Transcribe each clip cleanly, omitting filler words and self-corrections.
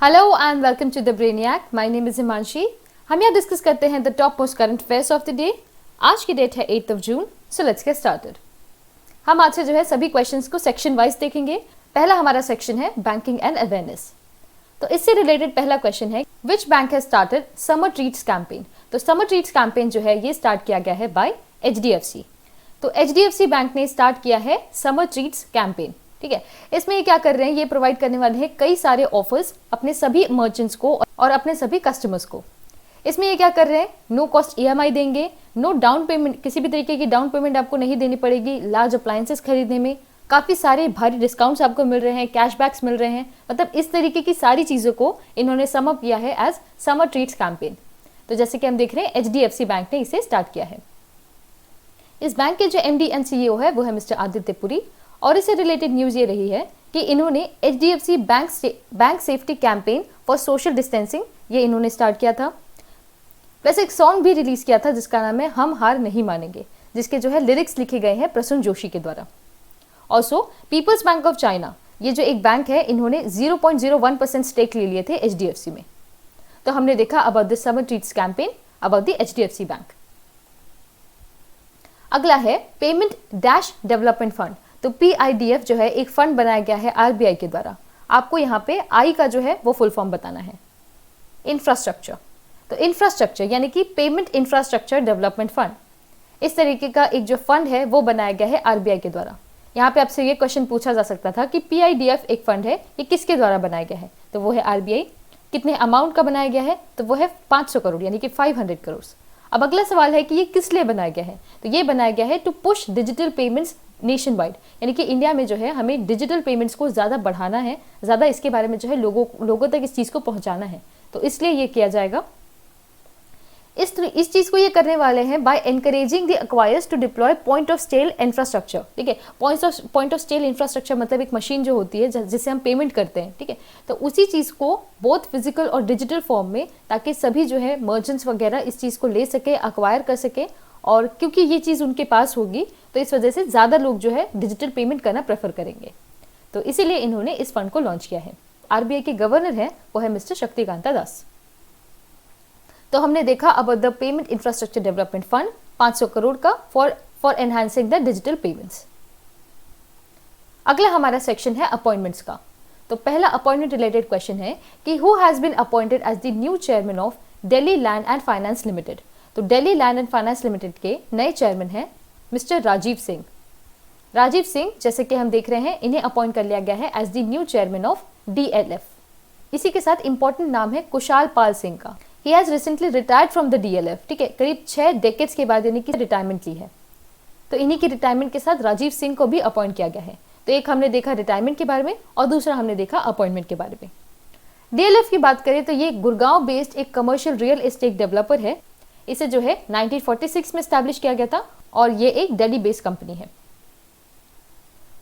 Hello and welcome to the Brainiac. My name is Himanshi. हम यहाँ discuss करते हैं the topmost current affairs of the day. आज की डेट है 8 जून। So let's get started. हम आज से जो है सभी क्वेश्चंस को सेक्शन वाइज देखेंगे। पहला हमारा सेक्शन है बैंकिंग एंड अवेयरनेस। तो इससे रिलेटेड पहला क्वेश्चन है which bank has started summer treats campaign. तो समर ट्रीट्स कैंपेन जो है ये स्टार्ट किया गया है बाय HDFC। तो HDFC बैंक ने स्टार्ट किया है समर ट्रीट्स कैंपेन। ठीक है, इसमें ये क्या कर रहे हैं, ये प्रोवाइड करने वाले हैं कई सारे ऑफर्स अपने सभी मर्चेंट्स को और अपने सभी कस्टमर्स को। इसमें ये क्या कर रहे हैं, नो कॉस्ट EMI देंगे, नो डाउन पेमेंट, किसी भी तरीके की डाउन पेमेंट आपको नहीं देनी पड़ेगी। लार्ज अप्लायंसेस खरीदने में काफ़ी सारे भारी डिस्काउंट्स आपको मिल रहे हैं, कैशबैक्स मिल रहे हैं। मतलब इस तरीके की सारी चीज़ों को इन्होंने सम अप किया है एज समर ट्रीट्स कैंपेन। तो जैसे कि हम देख रहे हैं HDFC बैंक ने इसे स्टार्ट किया है। इस बैंक के जो MD एंड CEO है वो है मिस्टर आदित्य पुरी। और इससे रिलेटेड न्यूज़ ये रही है कि इन्होंने HDFC bank safety campaign for social distancing ये इन्होंने स्टार्ट किया था। प्लस एक सॉन्ग भी रिलीज किया था जिसका नाम है हम हार नहीं मानेंगे, जिसके जो है लिरिक्स लिखे गए हैं प्रसून जोशी के द्वारा। Also people's bank of China, ये जो एक बैंक है, इन्होंने 0.01% स्टेक ले लिए थे HDFC में। तो हमने देखा about the summer treats campaign about the HDFC bank. अगला है पेमेंट डैश डेवलपमेंट फंड। तो PIDF जो है एक फंड बनाया गया है RBI के द्वारा। आपको यहाँ पे I का जो है वो फुल फॉर्म बताना है। इंफ्रास्ट्रक्चर, तो इंफ्रास्ट्रक्चर यानी कि पेमेंट इंफ्रास्ट्रक्चर डेवलपमेंट फंड, इस तरीके का एक जो फंड है वो बनाया गया है RBI के द्वारा। यहाँ पे आपसे ये क्वेश्चन पूछा जा सकता था कि PIDF एक फंड है, ये किसके द्वारा बनाया गया है, तो वो है RBI। कितने अमाउंट का बनाया गया है, तो वो है 500 करोड़ यानी कि 500 करोड़। अब अगला सवाल है कि ये किस लिए बनाया गया है, तो ये बनाया गया है to push digital payments nation wide, यानी कि इंडिया में जो है हमें डिजिटल पेमेंट्स को ज़्यादा बढ़ाना है, ज़्यादा इसके बारे में जो है लोगों तक इस चीज़ को पहुंचाना है। तो इसलिए ये किया जाएगा। इस चीज़ को ये करने वाले हैं by encouraging the acquirers to deploy point of sale infrastructure. ठीक है, पॉइंट ऑफ सेल इंफ्रास्ट्रक्चर मतलब एक मशीन जो होती है जिससे हम पेमेंट करते हैं। ठीक है, तो उसी चीज़ को बोथ फिजिकल और डिजिटल फॉर्म में, ताकि सभी जो है मर्चेंट्स वगैरह इस चीज़ को ले सके, एक्वायर कर सके। और क्योंकि ये चीज़ उनके पास होगी तो इस वजह से ज़्यादा लोग जो है डिजिटल पेमेंट करना प्रेफर करेंगे। तो इसीलिए इन्होंने इस फंड को लॉन्च किया है। RBI के गवर्नर हैं वो है मिस्टर शक्तिकांता दास। तो हमने देखा about the payment infrastructure development fund 500 crore का for enhancing the digital payments. अगला हमारा सेक्शन है अपॉइंटमेंट्स का। तो पहला अपॉइंटमेंट रिलेटेड क्वेश्चन है कि who has been appointed as the new chairman of Delhi land and finance limited. तो Delhi land and finance limited के नए चेयरमैन हैं मिस्टर राजीव सिंह। राजीव सिंह जैसे कि हम देख रहे हैं, इन्हें अपॉइंट कर लिया गया है as the new chairman of DLF। इसी के साथ इंपॉर्टेंट नाम है कुशाल पाल सिंह का। He has recently retired from the DLF। ठीक है, करीब 6 डेकेड्स के बाद यानी कि रिटायरमेंट ली है। तो इन्हीं की रिटायरमेंट के साथ राजीव सिंह को भी अपॉइंट किया गया है। तो एक हमने देखा रिटायरमेंट के बारे में और दूसरा हमने देखा अपॉइंटमेंट के बारे में। DLF की बात करें तो ये गुड़गांव बेस्ड एक कमर्शियल रियल एस्टेट डेवलपर है। इसे जो है 1946 में स्टैब्लिश किया गया था और ये एक दिल्ली बेस्ड कंपनी है।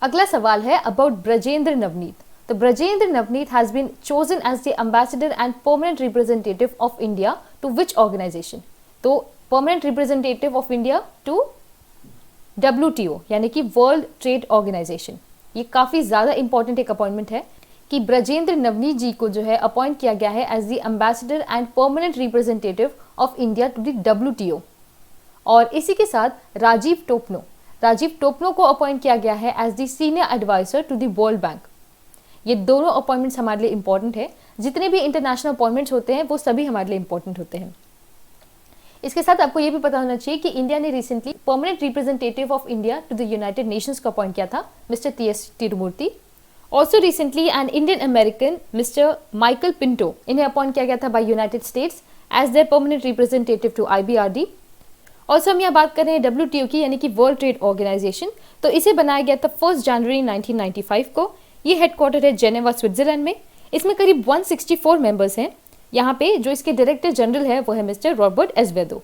अगला सवाल है अबाउट ब्रजेंद्र नवनीत। तो Brajendra Navnit has been chosen as the ambassador and permanent representative of India to which organisation. तो permanent representative of India to WTO यानी कि वर्ल्ड ट्रेड ऑर्गेनाइजेशन। ये काफ़ी ज़्यादा इंपॉर्टेंट एक अपॉइंटमेंट है कि ब्रजेंद्र नवनीत जी को जो है अपॉइंट किया गया है as the ambassador and permanent representative of India to the WTO। और इसी के साथ राजीव टोपनो को अपॉइंट किया गया है as the senior adviser to the world bank. ये दोनों अपॉइंटमेंट्स हमारे लिए इंपॉर्टेंट है। जितने भी इंटरनेशनल अपॉइंटमेंट्स होते हैं वो सभी हमारे लिए इंपॉर्टेंट होते हैं। इसके साथ आपको ये भी पता होना चाहिए कि इंडिया ने recently permanent representative of India to the United Nations को अपॉइंट किया था mister TS Tirumurti. Also recently an Indian American mister Michael Pinto, इन्हें अपॉइंट किया गया था by United States as their permanent representative to IBRD। Also हम यहाँ बात कर रहे हैं WTO की यानी कि वर्ल्ड ट्रेड ऑर्गेनाइजेशन। तो इसे बनाया गया था 1 जनवरी 1995 को। ये हेडक्वार्टर है जेनेवा स्विट्जरलैंड में। इसमें करीब 164 मेंबर्स हैं। यहाँ पे जो इसके डायरेक्टर जनरल है वो है मिस्टर रॉबर्ट एजवेदो।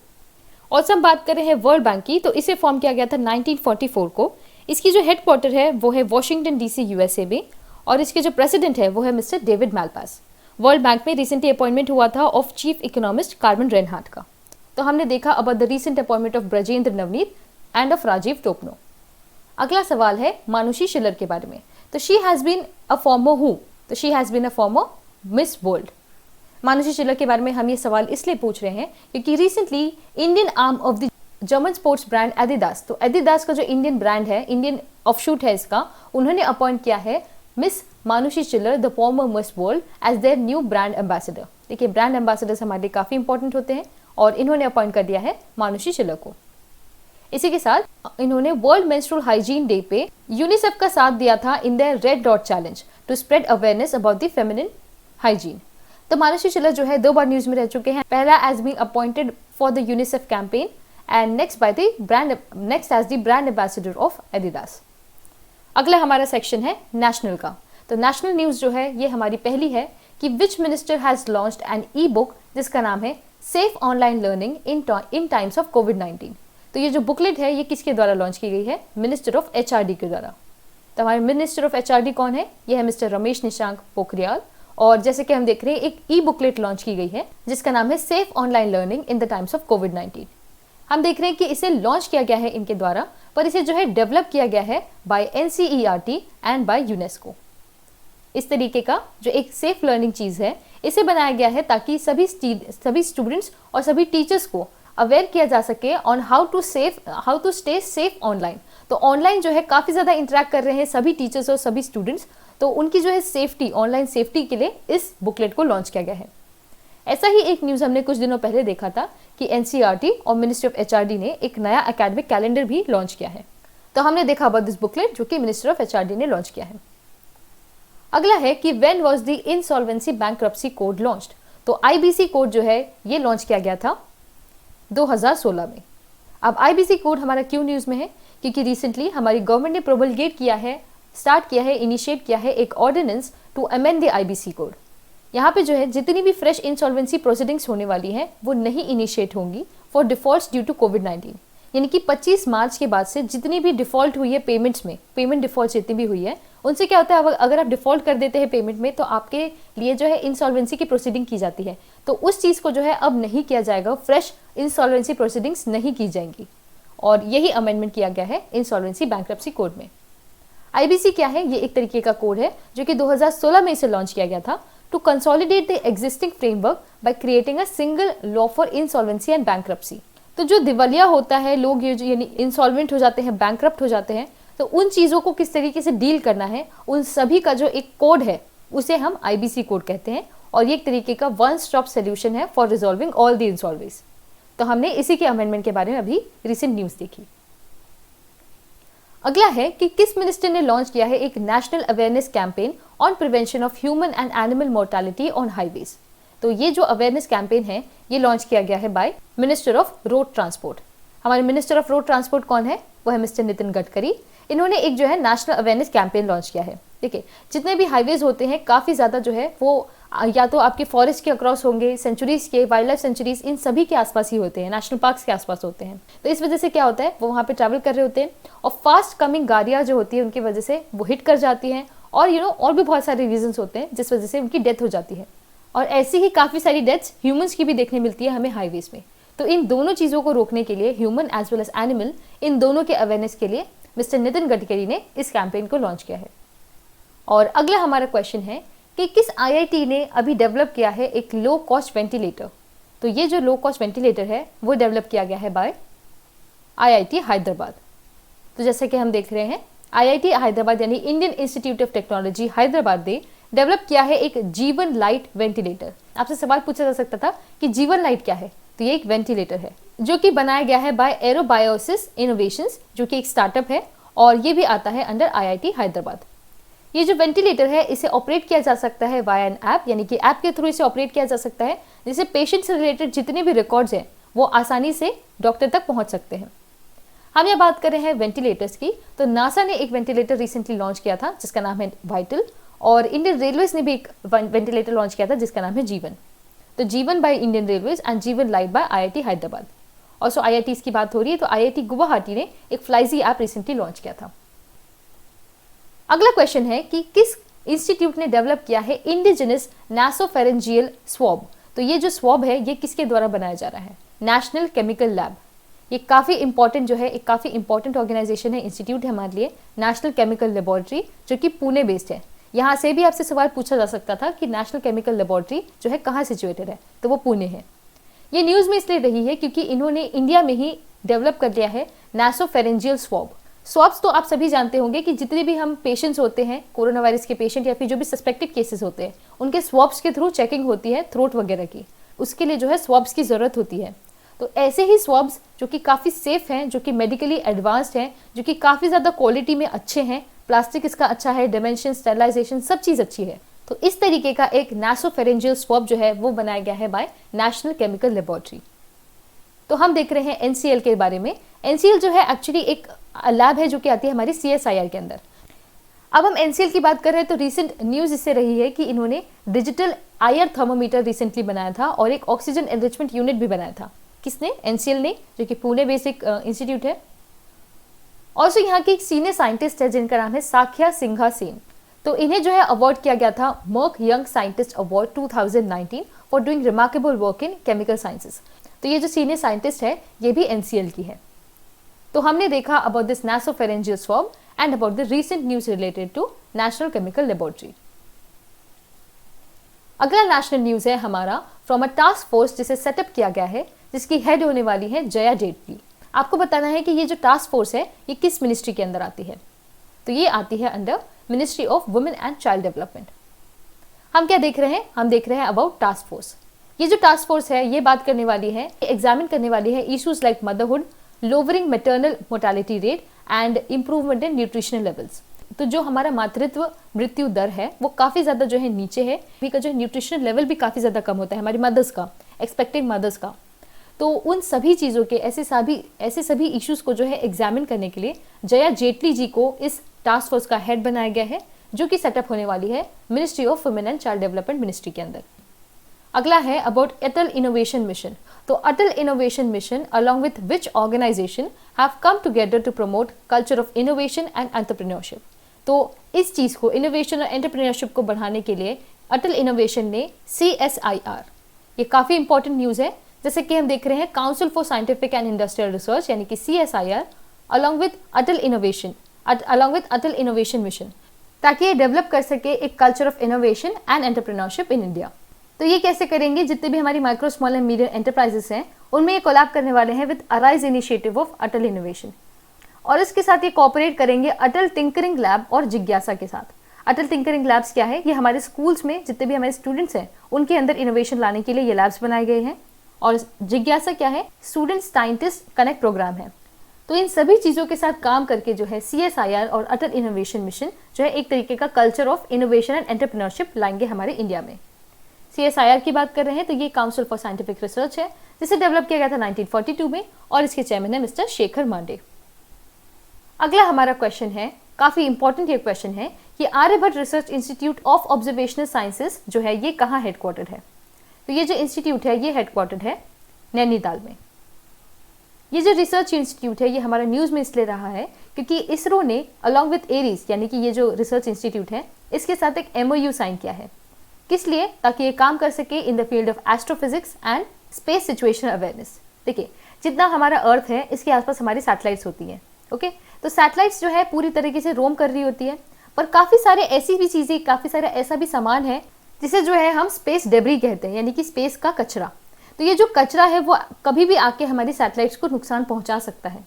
और हम बात कर रहे हैं वर्ल्ड बैंक की, तो इसे फॉर्म किया गया था 1944 को। इसकी जो हेडक्वार्टर है वो है वॉशिंगटन DC USA में और इसके जो प्रेसिडेंट है वो है mister David Malpass. World bank में रिसेंटली अपॉइंटमेंट हुआ था of chief economist Carmen Reinhart का। तो हमने देखा about the recent appointment of Brajendra Navnit and of Rajiv Topno. अगला सवाल है मानुषी शिलर के बारे में। तो she has been a former who, तो she has been a former miss World. Manushi Chhillar के बारे में हम ये सवाल इसलिए पूछ रहे हैं क्योंकि recently Indian arm of the German sports brand Adidas, तो एडिडास का जो इंडियन ब्रांड है, इंडियन ऑफशूट है इसका, उन्होंने अपॉइंट किया है miss Manushi Chhillar the former miss world as their new brand ambassador. देखिए, ब्रांड एम्बेसडर्स हमारे लिए काफ़ी इंपॉर्टेंट होते हैं और इन्होंने अपॉइंट कर दिया है मानुषी छिल्लर को। इसी के साथ इन्होंने वर्ल्ड मेंस्ट्रुअल हाइजीन डे पे यूनिसेफ का साथ दिया था in their red dot challenge to spread awareness about the feminine hygiene. तो मानुषी छिल्लर जो है 2 बार न्यूज में रह चुके हैं, पहला as being appointed for the UNICEF campaign and next as the brand ambassador of Adidas. अगला हमारा सेक्शन है नेशनल का। तो नेशनल न्यूज जो है ये हमारी पहली है कि which minister has launched an e book जिसका नाम है safe online learning in times of कोविड-19। तो ये जो बुकलेट है ये किसके द्वारा लॉन्च की गई है? मिनिस्टर ऑफ एचआरडी के द्वारा। तो हमारे मिनिस्टर ऑफ एचआरडी कौन है? ये है मिस्टर रमेश निशांक पोखरियाल। और जैसे कि हम देख रहे हैं एक ई बुकलेट लॉन्च की गई है जिसका नाम है safe online learning in the times of कोविड-19। हम देख रहे हैं कि इसे लॉन्च किया गया है इनके द्वारा, पर इसे जो है डेवलप किया गया है bye NCERT and by UNESCO. इस तरीके का जो एक सेफ लर्निंग चीज़ है इसे बनाया गया है ताकि सभी स्टूडेंट्स और सभी टीचर्स को अवेयर किया जा सके on how to stay safe online. तो ऑनलाइन जो है काफ़ी ज़्यादा इंटरेक्ट कर रहे हैं सभी टीचर्स और सभी स्टूडेंट्स, तो उनकी जो है सेफ्टी, ऑनलाइन सेफ्टी के लिए इस बुकलेट को लॉन्च किया गया है। ऐसा ही एक न्यूज़ हमने कुछ दिनों पहले देखा था कि एनसीईआरटी और मिनिस्ट्री ऑफ एचआरडी ने एक नया एकेडमिक कैलेंडर भी लॉन्च किया है। तो हमने देखा अबाउट दिस बुकलेट जो कि मिनिस्टर ऑफ एचआरडी ने लॉन्च किया है। अगला है कि when was the insolvency bankruptcy code launched. तो आईबीसी कोड जो है ये लॉन्च किया गया था 2016 में। अब आईबीसी कोड हमारा क्यों न्यूज़ में है? क्योंकि रिसेंटली हमारी गवर्नमेंट ने प्रोमलगेट किया है, इनिशिएट किया है एक ordinance to amend the IBC code. यहाँ पे जो है जितनी भी फ्रेश इंसॉल्वेंसी प्रोसीडिंग्स होने वाली हैं वो नहीं इनिशिएट होंगी फॉर डिफॉल्ट्स ड्यू टू कोविड-19। यानी कि 25 मार्च के बाद से जितनी भी डिफॉल्ट हुई है पेमेंट्स में, पेमेंट डिफॉल्ट जितनी भी हुई है, उनसे क्या होता है, अगर आप डिफॉल्ट कर देते हैं पेमेंट में तो आपके लिए जो है इंसॉल्वेंसी की प्रोसीडिंग की जाती है। तो उस चीज़ को जो है अब नहीं किया जाएगा, फ्रेश इंसॉल्वेंसी प्रोसीडिंग्स नहीं की जाएंगी। और यही अमेंडमेंट किया गया है इंसॉल्वेंसी बैंक्रप्सी कोड में। आईबीसी क्या है? ये एक तरीके का कोड है जो कि 2016 में इसे लॉन्च किया गया था to consolidate the existing framework by creating a single law for insolvency and bankruptcy. तो जो दिवालिया होता है, लोग ये यानी इंसॉल्वेंट हो जाते हैं, बैंक्रप्ट हो जाते हैं, तो उन चीज़ों को किस तरीके से डील करना है, उन सभी का जो एक कोड है उसे हम आईबीसी कोड कहते हैं। और ये एक तरीके का वन स्टॉप सोल्यूशन है फॉर रिजॉल्विंग ऑल द इंसॉल्वेंसीज। तो हमने इसी के अमेंडमेंट के बारे में अभी रिसेंट न्यूज़ देखी। अगला है कि किस मिनिस्टर ने लॉन्च किया है एक national awareness campaign on prevention of human and animal mortality on highways. तो ये जो अवेयरनेस कैंपेन है ये लॉन्च किया गया है by minister of road transport. हमारे मिनिस्टर ऑफ रोड ट्रांसपोर्ट कौन है? वो है मिस्टर नितिन गडकरी। इन्होंने एक जो है नेशनल अवेयरनेस कैंपेन लॉन्च किया है। देखिए, जितने भी हाईवेज होते हैं काफ़ी ज़्यादा जो है वो या तो आपके फॉरेस्ट के अक्रॉस होंगे, सेंचुरीज के, वाइल्ड लाइफ सेंचुरीज, इन सभी के आसपास ही होते हैं, नेशनल पार्क्स के आसपास होते हैं। तो इस वजह से क्या होता है, वो वहाँ पे ट्रैवल कर रहे होते हैं और फास्ट कमिंग गाड़ियाँ जो होती है उनकी वजह से वो हिट कर जाती हैं और और भी बहुत सारे रीजंस होते हैं जिस वजह से उनकी डेथ हो जाती है। और ऐसी ही काफ़ी सारी डेथ्स ह्यूमंस की भी देखने मिलती है हमें हाईवेज में। तो इन दोनों चीज़ों को रोकने के लिए, human as well as animal, इन दोनों के अवेयरनेस के लिए मिस्टर नितिन गडकरी ने इस कैंपेन को लॉन्च किया है। और अगला हमारा क्वेश्चन है कि किस आईआईटी ने अभी डेवलप किया है एक लो कॉस्ट वेंटिलेटर। तो ये जो लो कॉस्ट वेंटिलेटर है वो डेवलप किया गया है बाय आईआईटी हैदराबाद। तो जैसे कि हम देख रहे हैं आईआईटी हैदराबाद यानी Indian institute of technology Hyderabad ने डेवलप किया है एक जीवन लाइट वेंटिलेटर। आपसे सवाल पूछा जा सकता था कि जीवन लाइट क्या है? तो ये एक वेंटिलेटर है जो कि बनाया गया है बाय एरोबायोसिस इनोवेशंस, जो कि एक स्टार्टअप है और ये भी आता है अंडर आईआईटी हैदराबाद। ये जो वेंटिलेटर है इसे ऑपरेट किया जा सकता है वाया एन ऐप, यानी कि ऐप के थ्रू इसे ऑपरेट किया जा सकता है जिससे पेशेंट से रिलेटेड जितने भी रिकॉर्ड्स हैं वो आसानी से डॉक्टर तक पहुंच सकते हैं। हम यहाँ बात कर रहे हैं वेंटिलेटर्स की, तो नासा ने एक वेंटिलेटर रिसेंटली लॉन्च किया था जिसका नाम है वाइटल, और इंडियन रेलवेज ने भी एक वेंटिलेटर लॉन्च किया था जिसका नाम है जीवन। तो जीवन बाय इंडियन रेलवेज एंड जीवन लाइट बाय आईआईटी हैदराबाद। और सो आईआईटी की बात हो रही है तो आईआईटी गुवाहाटी ने एक फ्लाइजी ऐप रिसेंटली लॉन्च किया था। अगला क्वेश्चन है कि किस इंस्टीट्यूट ने डेवलप किया है इंडिजिनस नासोफेरेंजियल स्वॉब। तो ये जो स्वॉब है ये किसके द्वारा बनाया जा रहा है? National chemical lab. ये काफ़ी इंपॉर्टेंट जो है, एक काफ़ी इंपॉर्टेंट ऑर्गेनाइजेशन है, इंस्टीट्यूट है हमारे लिए, नेशनल केमिकल लेबोरेटरी, जो कि पुणे बेस्ड है। यहाँ से भी आपसे सवाल पूछा जा सकता था कि नेशनल केमिकल लेबोरेटरी जो है कहाँ सिचुएटेड है, तो वो पुणे है। ये न्यूज़ में इसलिए रही है क्योंकि इन्होंने इंडिया में ही डेवलप कर लिया है नासोफेरेंजियल स्वॉब। स्वॉब्स तो आप सभी जानते होंगे कि जितने भी हम पेशेंट्स होते हैं कोरोना वायरस के पेशेंट या फिर जो भी सस्पेक्टेड केसेस होते हैं उनके स्वॉब्स के थ्रू चेकिंग होती है थ्रोट वगैरह की, उसके लिए जो है स्वॉब्स की ज़रूरत होती है। तो ऐसे ही स्वॉब्स जो कि काफ़ी सेफ हैं, जो कि मेडिकली एडवांस्ड हैं, जो कि काफ़ी ज़्यादा क्वालिटी में अच्छे हैं, प्लास्टिक इसका अच्छा है, डायमेंशन, स्टेरिलाइजेशन सब चीज़ अच्छी है। तो इस तरीके का एक नासोफेरेंजियल स्वॉब जो है वो बनाया गया है बाय नेशनल केमिकल लेबोरेटरी। तो हम देख रहे हैं एनसीएल के बारे में। एनसीएल जो है एक्चुअली एक लैब है जो कि आती है हमारी सीएसआईआर के अंदर। अब हम एनसीएल की बात कर रहे हैं तो रिसेंट न्यूज़ इससे रही है कि इन्होंने डिजिटल आईआर थर्मोमीटर रिसेंटली बनाया था और एक ऑक्सीजन एनरिचमेंट यूनिट भी बनाया था। किसने? एनसीएल ने, जो कि पुणे बेसिक इंस्टीट्यूट है। ऑल्सो यहाँ की एक सीनियर साइंटिस्ट है जिनका नाम है साख्या सिंघा सेन। तो इन्हें जो है अवार्ड किया गया था Merck young scientist award 2019 for doing remarkable work in chemical sciences. तो ये जो सीनियर साइंटिस्ट है ये भी एनसीएल की है। तो हमने देखा about this nasopharyngeal swab and about the recent news related to national chemical laboratory. अगला नेशनल न्यूज है हमारा फ्रॉम अ टास्क फोर्स जिसे सेटअप किया गया है, जिसकी हेड होने वाली है जया जेटली। आपको बताना है कि ये जो टास्क फोर्स है ये किस मिनिस्ट्री के अंदर आती है। तो ये आती है under ministry of women and child development. हम क्या देख रहे हैं? हम देख रहे हैं अबाउट टास्क फोर्स। ये जो टास्क फोर्स है ये बात करने वाली है, एग्जामिन करने वाली है issues like motherhood, lowering maternal mortality rate and improvement in nutritional levels. तो जो हमारा मातृत्व मृत्यु दर है वो काफ़ी ज़्यादा जो है नीचे है, अभी का जो न्यूट्रिशनल लेवल भी काफ़ी ज़्यादा कम होता है हमारी मदर्स का, एक्सपेक्टेड मदर्स का। तो उन सभी चीज़ों के ऐसे सभी इश्यूज को जो है एग्जामिन करने के लिए जया जेटली जी को इस टास्क फोर्स का हेड बनाया गया है, जो कि सेटअप होने वाली है ministry of women and child development ministry के अंदर। अगला है अबाउट अटल इनोवेशन मिशन। तो Atal innovation mission along with which organisation have come together to promote culture of innovation and entrepreneurship. तो इस चीज़ को, इनोवेशन और एंटरप्रेन्योरशिप को बढ़ाने के लिए अटल इनोवेशन ने CSIR, ये काफ़ी इंपॉर्टेंट न्यूज़ है, जैसे कि हम देख रहे हैं council for scientific and industrial research यानी कि CSIR along with Atal innovation mission, ताकि ये डेवलप कर सके एक culture of innovation and entrepreneurship in India. तो ये कैसे करेंगे? जितने भी हमारी micro small and medium enterprises हैं उनमें ये कोलैब करने वाले हैं with arise initiative of Atal innovation, और इसके साथ ये कोऑपरेट करेंगे अटल टिंकरिंग लैब और जिज्ञासा के साथ। अटल टिंकरिंग लैब्स क्या है? ये हमारे स्कूल्स में जितने भी हमारे स्टूडेंट्स हैं उनके अंदर इनोवेशन लाने के लिए ये लैब्स बनाए गए हैं। और जिज्ञासा क्या है? स्टूडेंट साइंटिस्ट कनेक्ट प्रोग्राम है। तो इन सभी चीज़ों के साथ काम करके जो है CSIR और अटल इनोवेशन मिशन जो है एक तरीके का culture of innovation and entrepreneurship लाएंगे हमारे इंडिया में। CSIR की बात कर रहे हैं तो ये काउंसिल फॉर साइंटिफिक रिसर्च है, जिसे डेवलप किया गया था 1942 में, और इसके चेयरमैन है मिस्टर शेखर मांडे। अगला हमारा क्वेश्चन है, काफ़ी इंपॉर्टेंट ये क्वेश्चन है कि Aryabhatta research institute of observational sciences जो है ये कहाँ हेडक्वार्टर्ड है। तो ये जो इंस्टीट्यूट है ये हेडक्वार्टर्ड है नैनीताल में। ये जो रिसर्च इंस्टीट्यूट है ये हमारा न्यूज़ में इसलिए रहा है क्योंकि इसरो ने अलॉन्ग विथ एरीज यानी कि ये जो रिसर्च इंस्टीट्यूट है इसके साथ एक MOU साइन किया है। किस लिए? ताकि ये काम कर सके in the field of astrophysics and space situation awareness. देखिए, जितना हमारा अर्थ है इसके आसपास हमारी सैटेलाइट्स होती हैं, ओके। तो सैटेलाइट्स जो है पूरी तरीके से रोम कर रही होती है, पर काफ़ी सारे ऐसी भी चीज़ें, काफ़ी सारा ऐसा भी सामान है जिसे जो है हम स्पेस डेब्री कहते हैं, यानी कि स्पेस का कचरा। तो ये जो कचरा है वो कभी भी आके हमारी सैटेलाइट्स को नुकसान पहुंचा सकता है।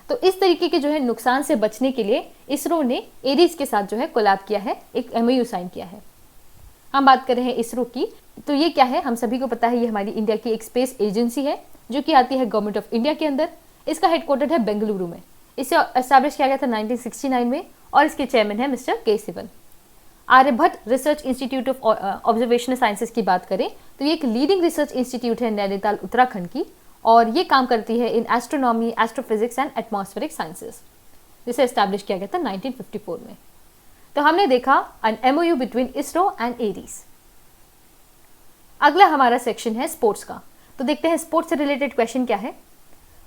तो इस तरीके के जो है नुकसान से बचने के लिए इसरो ने एरीज के साथ जो है कोलैब किया है, एक MOU साइन किया है। हम बात कर रहे हैं इसरो की, तो ये क्या है? हम सभी को पता है ये हमारी इंडिया की एक स्पेस एजेंसी है जो कि आती है गवर्नमेंट ऑफ इंडिया के अंदर। इसका हेडक्वार्टर है बेंगलुरु में। इसे एस्टैब्लिश किया गया था 1969 में और इसके चेयरमैन है mister K Sivan। Aryabhatta research institute of observational sciences की बात करें तो ये एक लीडिंग रिसर्च इंस्टीट्यूट है नैनीताल उत्तराखंड की, और ये काम करती है in astronomy, astrophysics and atmospheric sciences, जिसे एस्टैब्लिश किया गया था 1954 में। तो हमने देखा an MOU between ISRO and ARIES. अगला हमारा सेक्शन है स्पोर्ट्स का। तो देखते हैं स्पोर्ट्स से रिलेटेड क्वेश्चन क्या है।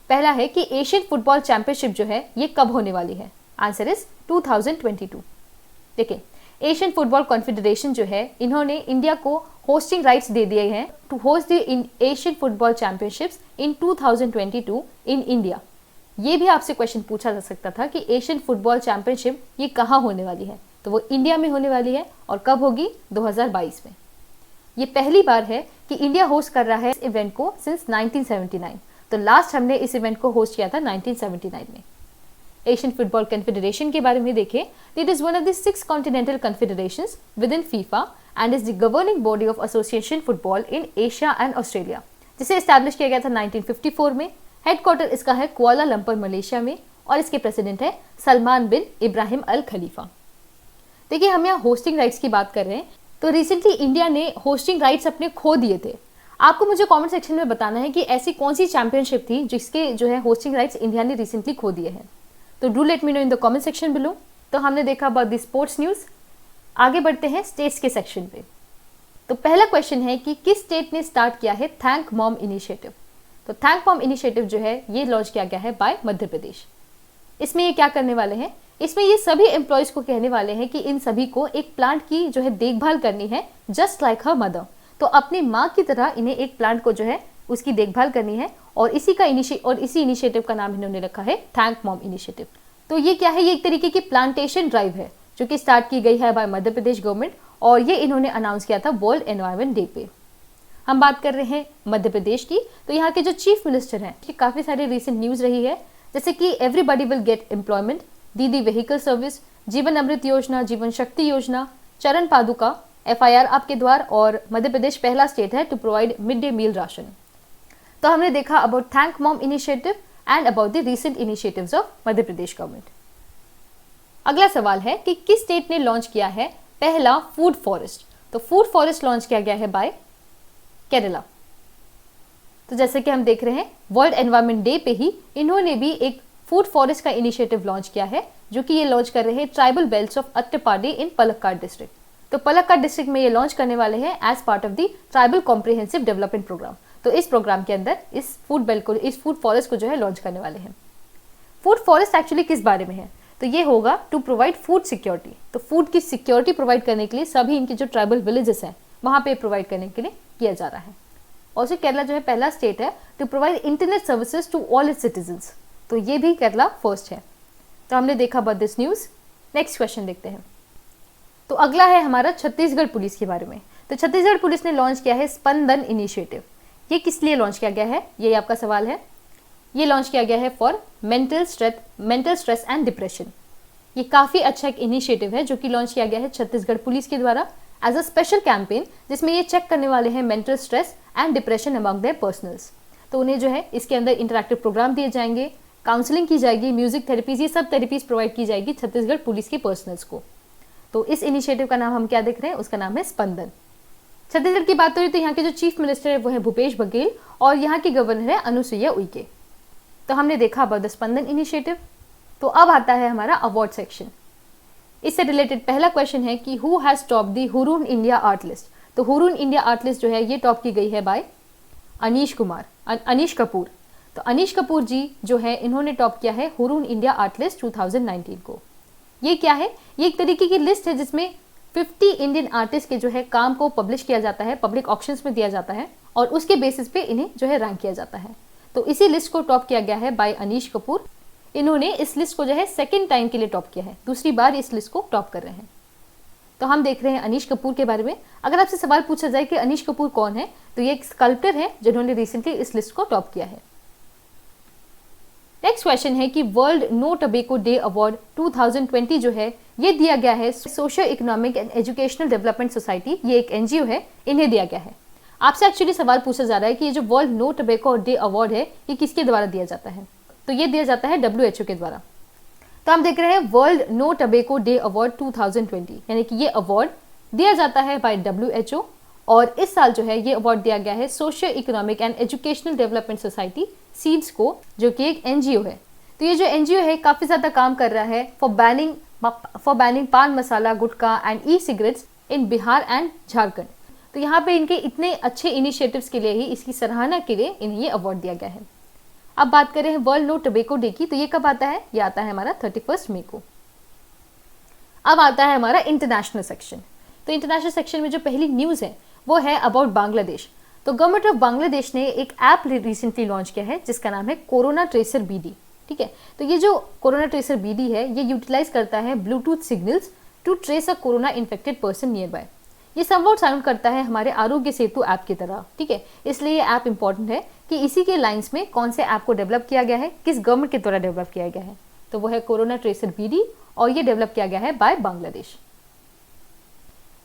पहला है कि एशियन फुटबॉल चैंपियनशिप जो है ये कब होने वाली है? Answer is 2022। देखिए, एशियन फुटबॉल कॉन्फेडरेशन जो है इन्होंने इंडिया को होस्टिंग राइट्स दे दिए हैं to host the Asian football championships in 2022 in India. ये भी आपसे क्वेश्चन पूछा जा सकता था कि एशियन फुटबॉल चैंपियनशिप ये कहाँ होने वाली है। तो वो इंडिया में होने वाली है और कब होगी, 2022 में। ये पहली बार है कि इंडिया होस्ट कर रहा है इस इवेंट को सिंस 1979। तो लास्ट हमने इस इवेंट को होस्ट किया था 1979 में। एशियन फुटबॉल कॉन्फेडरेशन के बारे में देखें तो it is one of the 6 continental confederations within FIFA and is the governing body of association football in Asia and Australia, जिसे एस्टैब्लिश किया गया था 1954 में। हेडक्वार्टर इसका है कुआलालंपुर मलेशिया में और इसके प्रेसिडेंट है सलमान बिन इब्राहिम अल खलीफा। देखिए, हम यहाँ होस्टिंग राइट्स की बात कर रहे हैं, तो रिसेंटली इंडिया ने होस्टिंग राइट्स अपने खो दिए थे। आपको मुझे कमेंट सेक्शन में बताना है कि ऐसी कौन सी चैंपियनशिप थी जिसके जो है होस्टिंग राइट्स इंडिया ने रिसेंटली खो दिए हैं। तो do let me know in the comment section below. तो हमने देखा अबाउट द स्पोर्ट्स न्यूज़। आगे बढ़ते हैं स्टेट्स के सेक्शन पे। तो पहला क्वेश्चन है कि किस स्टेट ने स्टार्ट किया है थैंक मॉम इनिशिएटिव। तो थैंक मॉम इनिशिएटिव जो है ये लॉन्च किया गया है बाय मध्य प्रदेश। इसमें ये क्या करने वाले हैं, इसमें ये सभी एम्प्लॉयज को कहने वाले हैं कि इन सभी को एक प्लांट की जो है देखभाल करनी है, जस्ट लाइक हर मदर। तो अपनी माँ की तरह इन्हें एक प्लांट को जो है उसकी देखभाल करनी है और इसी इनिशिएटिव का नाम इन्होंने रखा है थैंक मॉम इनिशिएटिव। तो ये क्या है, ये एक तरीके की प्लांटेशन ड्राइव है जो कि स्टार्ट की गई है बाय मध्य प्रदेश गवर्नमेंट और ये इन्होंने अनाउंस किया था वर्ल्ड एनवायरनमेंट डे पे। हम बात कर रहे हैं मध्य प्रदेश की, तो यहाँ के जो चीफ मिनिस्टर हैं कि काफ़ी सारी रिसेंट न्यूज़ रही है, जैसे कि एवरीबॉडी विल गेट एम्प्लॉयमेंट, दीदी व्हीकल सर्विस, जीवन अमृत योजना, जीवन शक्ति योजना, चरण पादुका, FIR आपके द्वार और मध्य प्रदेश पहला स्टेट है to provide mid day meal ration. तो हमने देखा about thank mom initiative and about the recent initiatives of Madhya Pradesh government. अगला सवाल है कि किस स्टेट ने लॉन्च किया है पहला फूड फॉरेस्ट। तो फूड फॉरेस्ट लॉन्च किया गया है बाय केरला। तो जैसे कि हम देख रहे हैं वर्ल्ड एनवायरनमेंट डे पे ही इन्होंने भी एक फूड फॉरेस्ट का इनिशिएटिव लॉन्च किया है, जो कि ये लॉन्च कर रहे हैं tribal belts of Attappadi in Palakkad district. तो पलक्काड डिस्ट्रिक्ट में ये लॉन्च करने वाले हैं as part of the tribal comprehensive development programme. तो इस प्रोग्राम के अंदर इस फूड फॉरेस्ट को जो है लॉन्च करने वाले हैं। फूड फॉरेस्ट एक्चुअली किस बारे में है, तो ये होगा टू प्रोवाइड फूड सिक्योरिटी। तो फूड की सिक्योरिटी प्रोवाइड करने के लिए सभी इनके जो ट्राइबल विलेजेस हैं वहाँ पे प्रोवाइड करने के लिए किया जा रहा है। ऑल्सो केरला जो है पहला स्टेट है to provide internet services to all its citizens. तो ये भी केरला फर्स्ट है। तो हमने देखा about this news. Next question देखते हैं। तो अगला है हमारा छत्तीसगढ़ पुलिस के बारे में। तो छत्तीसगढ़ पुलिस ने लॉन्च किया है स्पंदन इनिशिएटिव। ये किस लिए लॉन्च किया गया है, ये आपका सवाल है। ये लॉन्च किया गया है for mental stress and depression. ये काफ़ी अच्छा एक इनिशिएटिव है जो कि लॉन्च किया गया है छत्तीसगढ़ पुलिस के द्वारा एज अ स्पेशल कैंपेन, जिसमें ये चेक करने वाले हैं mental stress and depression among their personnels. तो उन्हें जो है इसके अंदर इंटरैक्टिव प्रोग्राम दिए जाएंगे, काउंसलिंग की जाएगी, म्यूजिक थेरेपीज, ये सब थेरेपीज प्रोवाइड की जाएगी छत्तीसगढ़ पुलिस के पर्सनल्स को। तो इस इनिशिएटिव का नाम हम क्या देख रहे हैं, उसका नाम है स्पंदन। छत्तीसगढ़ की बात करें तो यहाँ के जो चीफ मिनिस्टर है वो है भूपेश बघेल और यहाँ की गवर्नर है अनुसुईया उइके। तो हमने देखा अबाउट द स्पंदन इनिशिएटिव। तो अब आता है हमारा अवार्ड सेक्शन। इससे रिलेटेड पहला क्वेश्चन है कि who has top the Hurun India art list. तो हुरून इंडिया आर्ट लिस्ट जो है ये टॉप की गई है बाय अनीश कपूर। तो अनीश कपूर जी जो है इन्होंने टॉप किया है हुरून इंडिया आर्ट लिस्ट 2019 को। ये क्या है, ये एक तरीके की लिस्ट है जिसमें 50 इंडियन आर्टिस्ट के जो है काम को पब्लिश किया जाता है, पब्लिक ऑक्शंस में दिया जाता है और उसके बेसिस पे इन्हें जो है रैंक किया जाता है। तो इसी लिस्ट को टॉप किया गया है बाय अनीश कपूर। इन्होंने इस लिस्ट को जो है सेकेंड टाइम के लिए टॉप किया है, दूसरी बार इस लिस्ट को टॉप कर रहे हैं। तो हम देख रहे हैं अनीश कपूर के बारे में। अगर आपसे सवाल पूछा जाए कि अनीश कपूर कौन है, तो ये एक स्कल्प्टर है जिन्होंने रिसेंटली इस लिस्ट को टॉप किया है। नेक्स्ट क्वेश्चन है कि world no tobacco day award 2020 जो है ये दिया गया है socio economic and educational development society, ये एक NGO है, इन्हें दिया गया है। आपसे एक्चुअली सवाल पूछा जा रहा है कि ये जो world no tobacco day award है ये किसके द्वारा दिया जाता है, तो ये दिया जाता है WHO के द्वारा। तो हम देख रहे हैं world no tobacco day award 2020, यानी कि ये अवार्ड दिया जाता है बाय WHO और इस साल जो है ये अवार्ड दिया गया है socio economic and educational development society seeds को, जो कि एक NGO है। तो ये जो NGO है काफ़ी ज़्यादा काम कर रहा है for banning pan masala, gutkha and e-cigarettes in Bihar and Jharkhand. तो यहाँ पे इनके इतने अच्छे इनिशिएटिव्स के लिए ही, इसकी सराहना के लिए इन्हें ये अवार्ड दिया गया है। अब बात करें वर्ल्ड नो टबैको डे की, तो ये कब आता है, ये आता है हमारा 31 मई को। अब आता है हमारा इंटरनेशनल सेक्शन। तो इंटरनेशनल सेक्शन में जो पहली न्यूज़ है वो है अबाउट बांग्लादेश। तो गवर्नमेंट ऑफ बांग्लादेश ने एक ऐप रिसेंटली लॉन्च किया है जिसका नाम है कोरोना ट्रेसर BD। ठीक है, तो ये जो कोरोना ट्रेसर BD है ये यूटिलाइज करता है Bluetooth signals to trace a corona infected person nearby. ये समवॉट साउंड करता है हमारे आरोग्य सेतु ऐप की तरह, ठीक है। इसलिए ये ऐप इंपॉर्टेंट है कि इसी के लाइंस में कौन से ऐप को डेवलप किया गया है, किस गवर्नमेंट के द्वारा डेवलप किया गया है। तो वो है कोरोना ट्रेसर बीडी और ये डेवलप किया गया है बाय बांग्लादेश।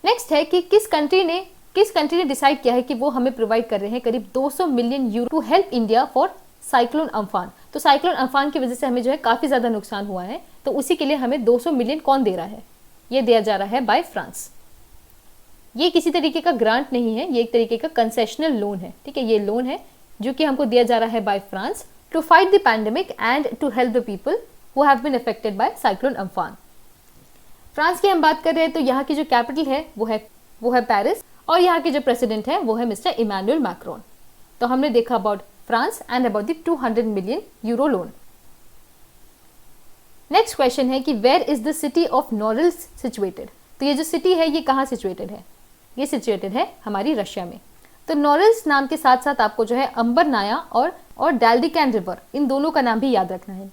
नेक्स्ट है कि किस कंट्री ने डिसाइड किया है कि वो हमें प्रोवाइड कर रहे हैं करीब 200 million euro to help India for cyclone Amphan. तो साइक्लोन अम्फान की वजह से हमें जो है काफी ज्यादा नुकसान हुआ है, तो उसी के लिए हमें 200 मिलियन कौन दे रहा है? ये दिया जा रहा है बाय फ्रांस। ये किसी तरीके का ग्रांट नहीं है, ये एक तरीके का कंसेशनल लोन है, ठीक है। ये लोन है जो कि हमको दिया जा रहा है by France to fight the pandemic and to help the people who have been affected by cyclone Amphan. France की हम बात कर रहे हैं तो यहाँ की जो कैपिटल है वो है पेरिस और यहाँ के जो प्रेसिडेंट है वो है मिस्टर इमैनुअल मैक्रोन। तो हमने देखा about France and about the 200 million euro loan. Next question है कि where is the city of Norilsk situated. तो ये जो सिटी है ये कहाँ सिचुएटेड है? ये सिचुएटेड है हमारी रशिया में। तो नोरिल्स नाम के साथ साथ आपको जो है अंबरनाया और डाल्डिकैन रिवर, इन दोनों का नाम भी याद रखना है।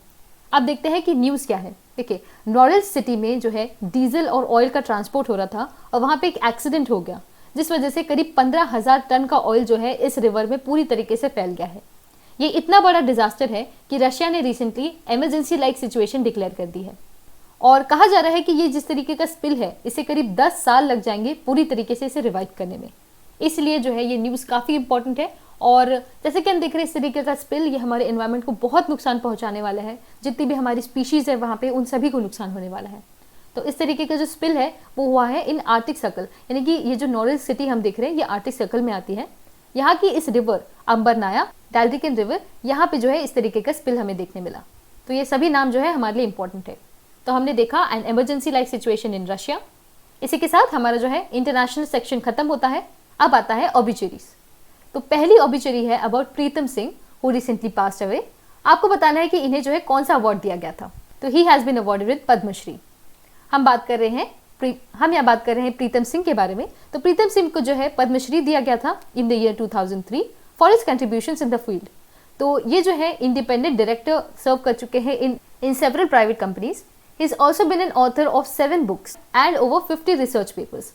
अब देखते हैं कि न्यूज़ क्या है। देखिए, नोरिल्स सिटी में जो है डीजल और ऑयल का ट्रांसपोर्ट हो रहा था और वहाँ पे एक एक्सीडेंट हो गया जिस वजह से करीब 15,000 टन का ऑयल जो है इस रिवर में पूरी तरीके से फैल गया है। ये इतना बड़ा डिजास्टर है कि रशिया ने recently emergency like situation declare कर दी है और कहा जा रहा है कि ये जिस तरीके का स्पिल है इसे करीब 10 साल लग जाएंगे पूरी तरीके से इसे रिवाइव करने में। इसलिए जो है ये न्यूज़ काफ़ी इंपॉर्टेंट है और जैसे कि हम देख रहे हैं इस तरीके का स्पिल ये हमारे एनवायरनमेंट को बहुत नुकसान पहुंचाने वाला है। जितनी भी हमारी स्पीशीज़ है वहाँ पे उन सभी को नुकसान होने वाला है। तो इस तरीके का जो स्पिल है वो हुआ है इन आर्टिक सर्कल, यानी कि ये जो नोरिल्स सिटी हम देख रहे हैं ये आर्टिक सर्कल में आती है। यहाँ की इस रिवर अंबरनाया डाल्डिकन रिवर, यहाँ पे जो है इस तरीके का स्पिल हमें देखने मिला। तो ये सभी नाम जो है हमारे लिए इंपॉर्टेंट है। तो हमने देखा an emergency like situation in Russia. इसी के साथ हमारा जो है इंटरनेशनल सेक्शन खत्म होता है। अब आता है ऑबिचुरीज। तो पहली ऑबिचुरी है about Pritam Singh who recently passed away. आपको बताना है कि इन्हें जो है कौन सा अवार्ड दिया गया था। तो he has been awarded with Padmashri. हम यहाँ बात कर रहे हैं प्रीतम सिंह के बारे में। तो प्रीतम सिंह को जो है पद्मश्री दिया गया था in the year 2003 for his contributions in the field. तो ये जो है इंडिपेंडेंट डायरेक्टर सर्व कर चुके हैं in several private companies. He has also been an author of 7 books and over 50 research papers,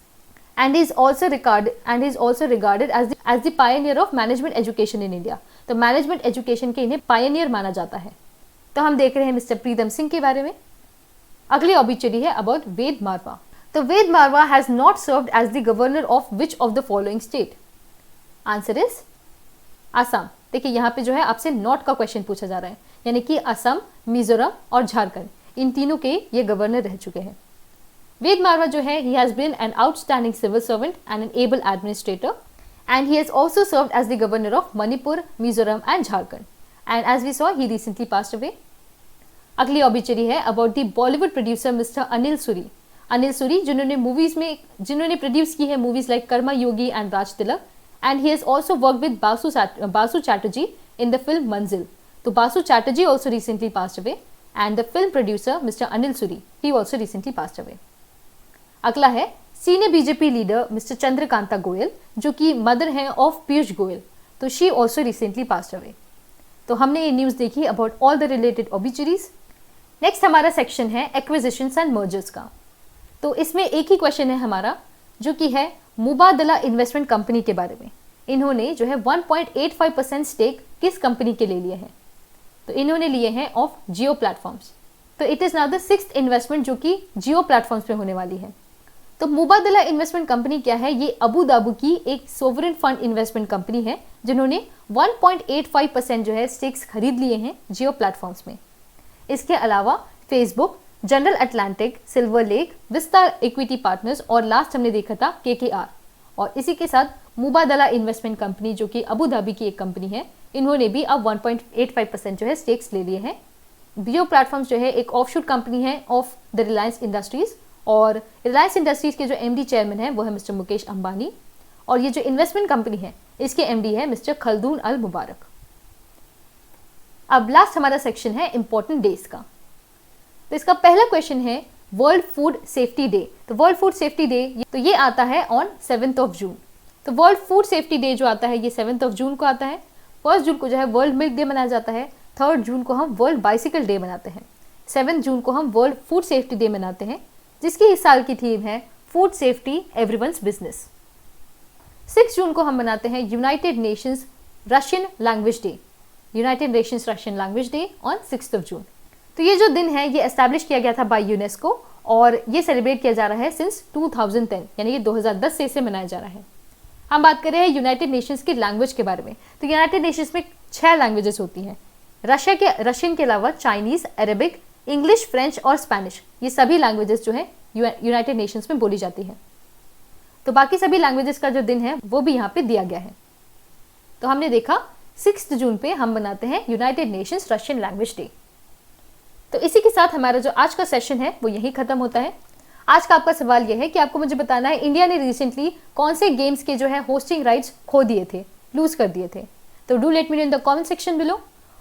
and he is also regarded as the pioneer of management education in India. तो management education के इन्हें pioneer माना जाता है। तो हम देख रहे हैं मिस्टर प्रीतम सिंह के बारे में। अगली ऑबिचुरी है अबाउट वेद मारवा। तो Ved Marwah has not served as the governor of which of the following state? Answer is Assam. देखिए यहाँ पे जो है आपसे नॉट का क्वेश्चन पूछा जा रहा है, यानी कि असम, मिजोरम और झारखंड, इन तीनों के ये गवर्नर रह चुके हैं। वेद मारवा जो है he has been an outstanding civil servant and an able administrator and he has also served as the governor of Manipur, Mizoram and Jharkhand, and as we saw he recently passed away. अगली ऑबिचुरी है about the Bollywood producer mister Anil Suri. Anil Suri जिन्होंने produce की है movies like Karma Yogi and Raj Tilak, and he has also work with Basu Chatterjee in the film मंजिल। तो Basu Chatterjee also recently passed away and the film producer Mr. Anil Suri, he also recently passed away. अगला है senior BJP leader mister Chandrakanta Goyal जो कि mother हैं of Piyush Goyal. तो she also recently passed away. तो हमने ये न्यूज़ देखी about all the related obituaries. Next हमारा सेक्शन है एक्विजिशंस एंड मर्जर्स का। तो इसमें एक ही क्वेश्चन है हमारा जो कि है मुबादला इन्वेस्टमेंट कंपनी के बारे में। इन्होंने जो है 1.85% स्टेक किस कंपनी के ले लिए हैं? तो इन्होंने लिए हैं ऑफ जियो प्लेटफॉर्म्स। तो it is now the 6th investment जो कि जियो प्लेटफॉर्म्स पे होने वाली है। तो मुबादला इन्वेस्टमेंट कंपनी क्या है? ये अबू धाबी की एक सोवरेन फंड इन्वेस्टमेंट कंपनी है जिन्होंने 1.85% जो है स्टेक्स खरीद लिए हैं जियो प्लेटफॉर्म्स में। इसके अलावा Facebook, general Atlantic, silver lake, विस्तार इक्विटी पार्टनर्स और लास्ट हमने देखा था KKR। और इसी के साथ मुबादला इन्वेस्टमेंट कंपनी जो कि अबू धाबी की एक कंपनी है, इन्होंने भी अब 1.85% जो है स्टेक्स ले लिए हैं। जियो प्लेटफॉर्म्स जो है एक ऑफशूट कंपनी है ऑफ द रिलायंस इंडस्ट्रीज और रिलायंस इंडस्ट्रीज के जो MD चेयरमैन है वो है मिस्टर मुकेश अंबानी और ये जो इन्वेस्टमेंट कंपनी है इसके MD है मिस्टर खल्दून अल मुबारक। अब लास्ट हमारा सेक्शन है इंपॉर्टेंट डेज का। तो इसका पहला क्वेश्चन है वर्ल्ड फूड सेफ्टी डे। तो वर्ल्ड फूड सेफ्टी डे तो ये आता है ऑन 7 जून। तो वर्ल्ड फूड सेफ्टी डे जो आता है ये 7 जून को आता है। 1 जून को जो है वर्ल्ड मिल्क डे मनाया जाता है। 3 जून को हम वर्ल्ड बाइसिकल डे मनाते हैं। 7 जून को हम वर्ल्ड फूड सेफ्टी डे मनाते हैं जिसकी इस साल की थीम है फूड सेफ्टी एवरीवन्स बिजनेस। 6 जून को हम मनाते हैं United Nations Russian language day. United Nations Russian language day on 6 जून। तो ये जो दिन है ये एस्टैब्लिश किया गया था बाय यूनेस्को और ये सेलिब्रेट किया जा रहा है सिंस 2010, यानी कि 2010 से इसे मनाया जा रहा है। हम बात कर रहे हैं यूनाइटेड नेशंस की लैंग्वेज के बारे में। तो यूनाइटेड नेशंस में 6 लैंग्वेजेस होती हैं। रशियन के अलावा चाइनीज, अरेबिक, इंग्लिश, फ्रेंच और स्पेनिश, ये सभी लैंग्वेजेस जो है यूनाइटेड नेशंस में बोली जाती है। तो बाकी सभी लैंग्वेजेस का जो दिन है वो भी यहाँ पे दिया गया है। तो हमने देखा 6 जून पे हम मनाते हैं United Nations Russian language day. तो इसी के साथ हमारा जो आज का सेशन है वो यही खत्म होता है। आज का आपका सवाल यह है कि आपको मुझे बताना है इंडिया ने रिसेंटली कौन से गेम्स के जो है होस्टिंग राइट्स खो दिए थे, लूज कर दिए थे। तो do let me know in the comment section below.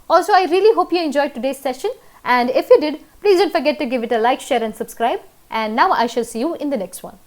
Also, I really hope you enjoyed today's session, and if you did, please don't forget to give it a like, share and subscribe, and now I shall see you in the next one.